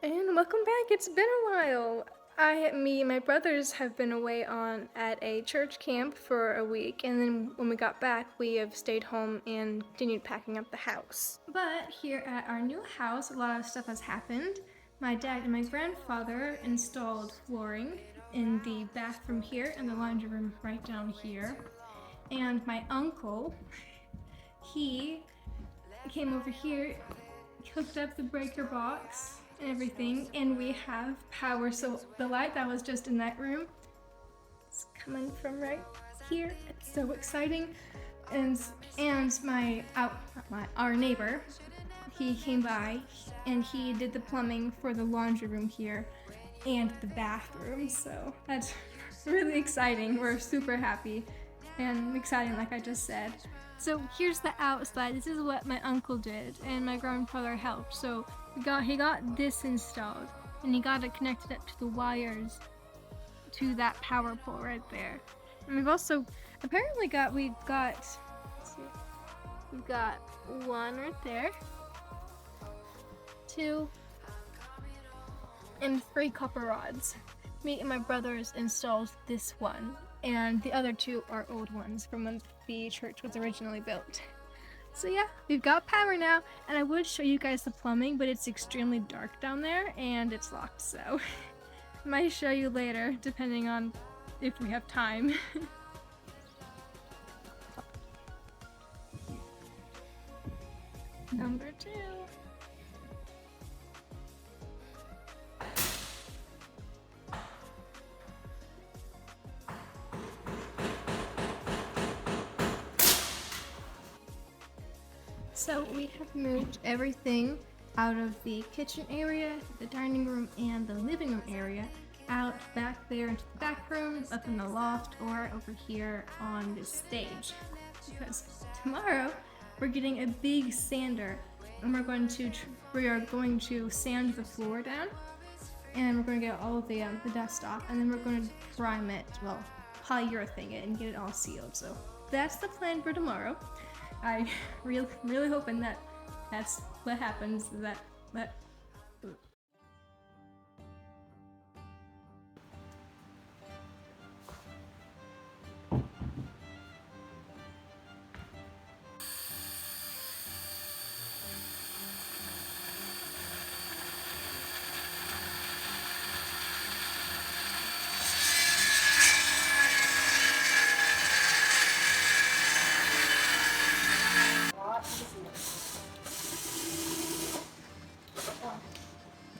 And welcome back. It's been a while. Me and my brothers have been away at a church camp for a week, and then when we got back, we have stayed home and continued packing up the house. But here at our new house, a lot of stuff has happened. My dad and my grandfather installed flooring in the bathroom here and the laundry room right down here. And my uncle, he came over here, hooked up the breaker box and everything, and we have power. So the light that was just in that room is coming from right here. It's so exciting. And our neighbor, he came by and he did the plumbing for the laundry room here and the bathroom. So that's really exciting. We're super happy and exciting, like I just said. So here's the outside. This is what my uncle did, and my grandfather helped. So he got this installed, and he got it connected up to the wires to that power pole right there. And we've also apparently we've got one right there, 2 and 3 copper rods. Me and my brothers installed this one, and the other 2 are old ones from when the church was originally built. So yeah, we've got power now, and I would show you guys the plumbing, but it's extremely dark down there and it's locked, so I might show you later depending on if we have time. Number 2. So we have moved everything out of the kitchen area, the dining room, and the living room area, out back there into the back room, up in the loft, or over here on this stage. Because tomorrow we're getting a big sander, and we are going to sand the floor down, and we're going to get all of the dust off, and then we're going to prime it, polyurethane it, and get it all sealed. So that's the plan for tomorrow. I really hoping that's what happens.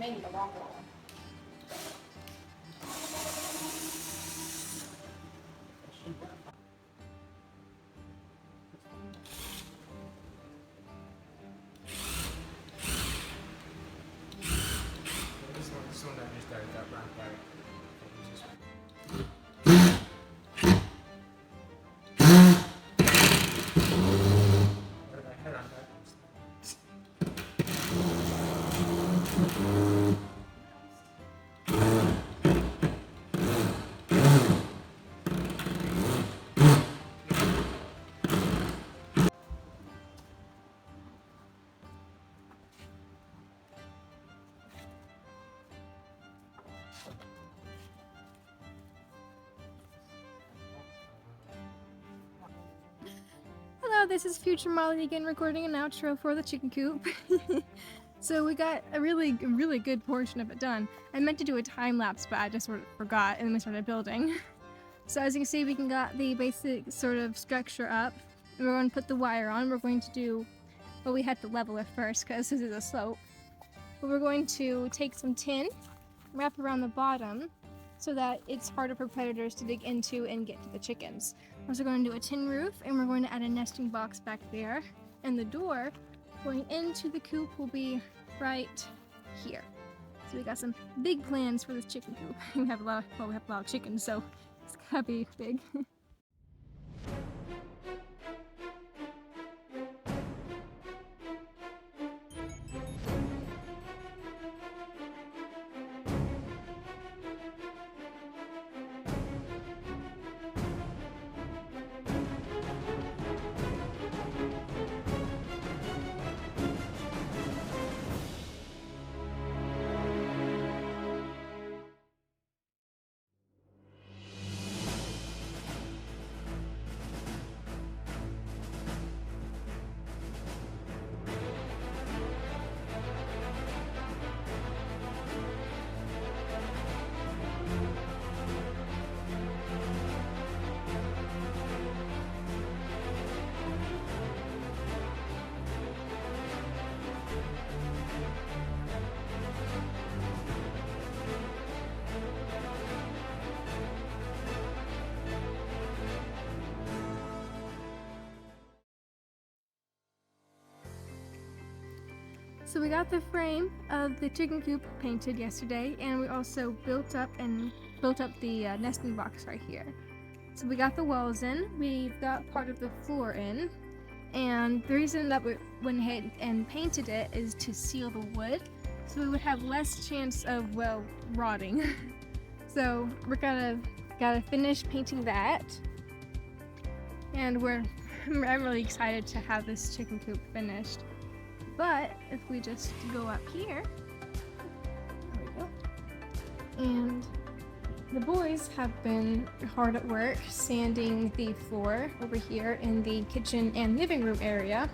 Maybe the longer one. This one that just started that brown fire. Where did I head on that? Hello, this is future Molly again, recording an outro for the chicken coop. So we got a really good portion of it done. I meant to do a time lapse, but I just sort of forgot, and then we started building. So as you can see, we got the basic sort of structure up. And we're going to put the wire on. We're going to do, well, we had to level it first because this is a slope. But we're going to take some tin, wrap around the bottom, so that it's harder for predators to dig into and get to the chickens. Also, we're going to do a tin roof, and we're going to add a nesting box back there. And the door going into the coop will be right here. So we got some big plans for this chicken coop. We have a lot of chickens, so it's gotta be big. So we got the frame of the chicken coop painted yesterday, and we also built up the nesting box right here. So we got the walls in, we've got part of the floor in, and the reason that we went ahead and painted it is to seal the wood, so we would have less chance of, well, rotting. So we're gotta finish painting that, and I'm really excited to have this chicken coop finished. But if we just go up here, there we go, and the boys have been hard at work sanding the floor over here in the kitchen and living room area.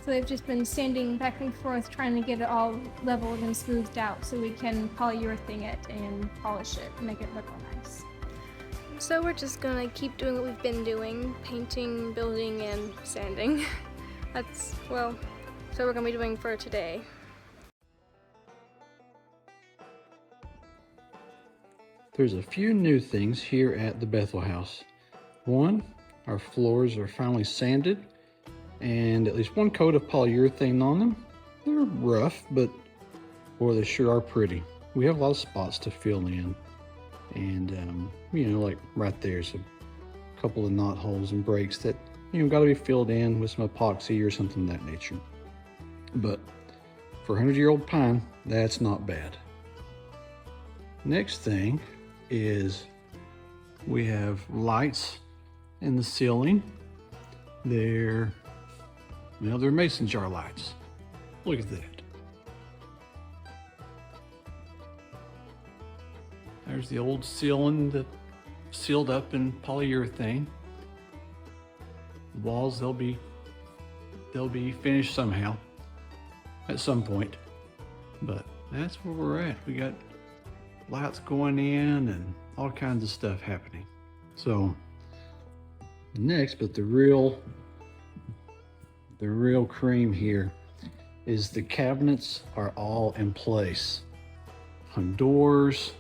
So they've just been sanding back and forth, trying to get it all leveled and smoothed out so we can polyurethane it and polish it and make it look all nice. So we're just gonna keep doing what we've been doing, painting, building, and sanding. That's, well, so we're gonna be doing for today. There's a few new things here at the Bethel House. One, our floors are finally sanded and at least one coat of polyurethane on them. They're rough, but boy, they sure are pretty. We have a lot of spots to fill in, and you know, like right there's a couple of knot holes and breaks that, you know, got to be filled in with some epoxy or something of that nature. But for a 100-year-old pine, that's not bad. Next thing is we have lights in the ceiling. They're mason jar lights. Look at that. There's the old ceiling that sealed up in polyurethane. The walls, they'll be finished somehow at some point. But that's where we're at. We got lights going in and all kinds of stuff happening. So next, but the real cream here is the cabinets are all in place. On doors,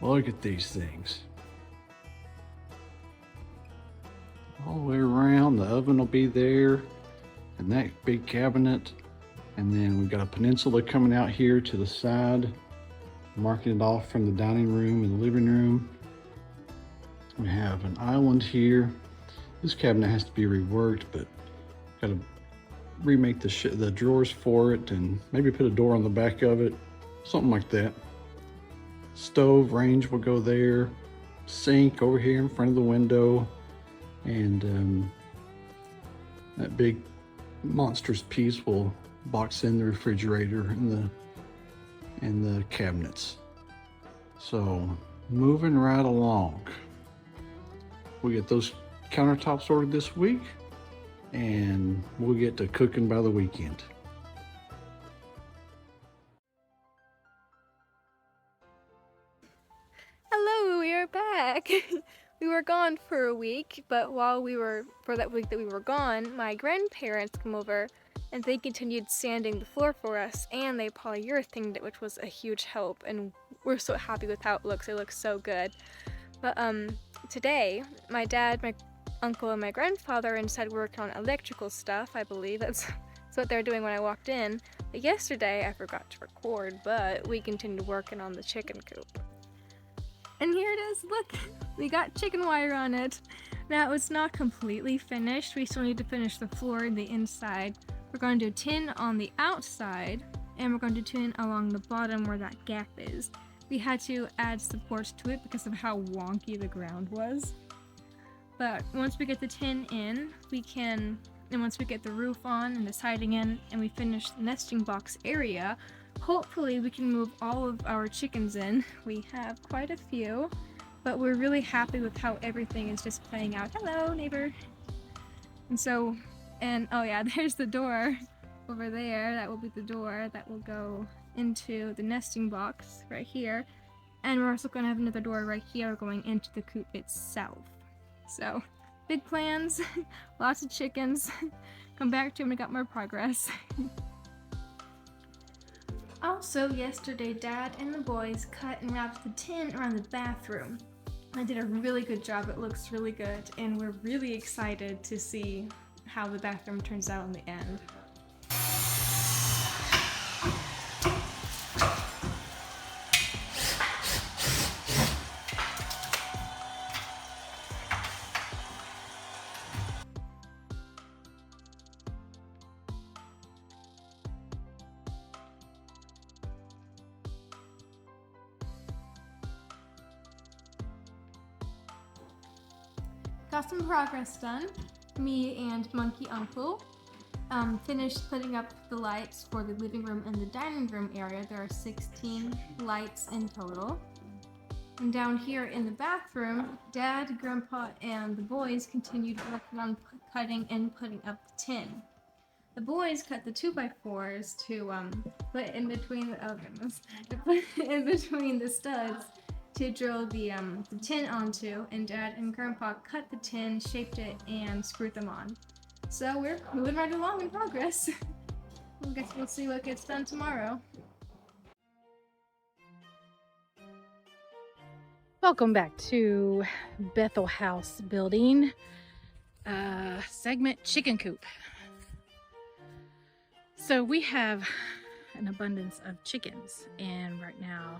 look at these things. All the way around, the oven will be there, and that big cabinet. And then we've got a peninsula coming out here to the side, marking it off from the dining room and the living room. We have an island here. This cabinet has to be reworked, but got to remake the drawers for it and maybe put a door on the back of it, something like that. Stove range will go there. Sink over here in front of the window, and that big monstrous piece will box in the refrigerator and the cabinets. So moving right along, we get those countertops ordered this week, and we'll get to cooking by the weekend. Hello, we are back. We were gone for a week, but for that week that we were gone, my grandparents came over and they continued sanding the floor for us, and they polyurethaned it, which was a huge help, and we're so happy with how it looks. It looks so good. But today, my dad, my uncle, and my grandfather inside working on electrical stuff, I believe. That's what they were doing when I walked in. But yesterday, I forgot to record, but we continued working on the chicken coop. And here it is, look! We got chicken wire on it. Now, it's not completely finished. We still need to finish the floor and the inside. We're going to do tin on the outside, and we're going to do tin along the bottom where that gap is. We had to add supports to it because of how wonky the ground was. But once we get the tin in, and once we get the roof on and the siding in, and we finish the nesting box area, hopefully we can move all of our chickens in. We have quite a few, but we're really happy with how everything is just playing out. Hello, neighbor. And oh yeah, there's the door over there. That will be the door that will go into the nesting box right here. And we're also going to have another door right here going into the coop itself. So, big plans, lots of chickens. Come back to when we got more progress. Also, yesterday, Dad and the boys cut and wrapped the tin around the bathroom. I did a really good job. It looks really good, and we're really excited to see how the bathroom turns out in the end. got some progress done. Me and Monkey Uncle finished putting up the lights for the living room and the dining room area. There are 16 lights in total. And down here in the bathroom, Dad, Grandpa, and the boys continued working on cutting and putting up the tin. The boys cut the 2x4s to put in between the studs to drill the tin onto, and Dad and Grandpa cut the tin, shaped it, and screwed them on. So we're moving right along in progress. I guess we'll see what gets done tomorrow. Welcome back to Bethel House building segment chicken coop. So we have an abundance of chickens, and right now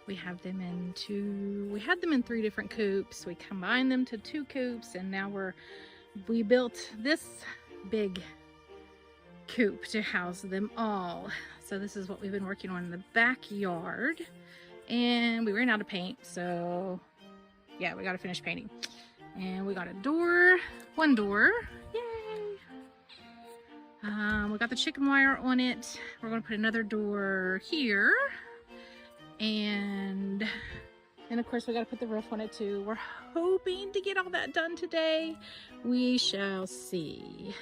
we had them in 3 different coops. We combined them to 2 coops, and now we built this big coop to house them all. So this is what we've been working on in the backyard. And we ran out of paint, so yeah, we got to finish painting. And we got a door, 1 door, yay! We got the chicken wire on it. We're going to put another door here, and of course we got to put the roof on it too. We're hoping to get all that done today. We shall see.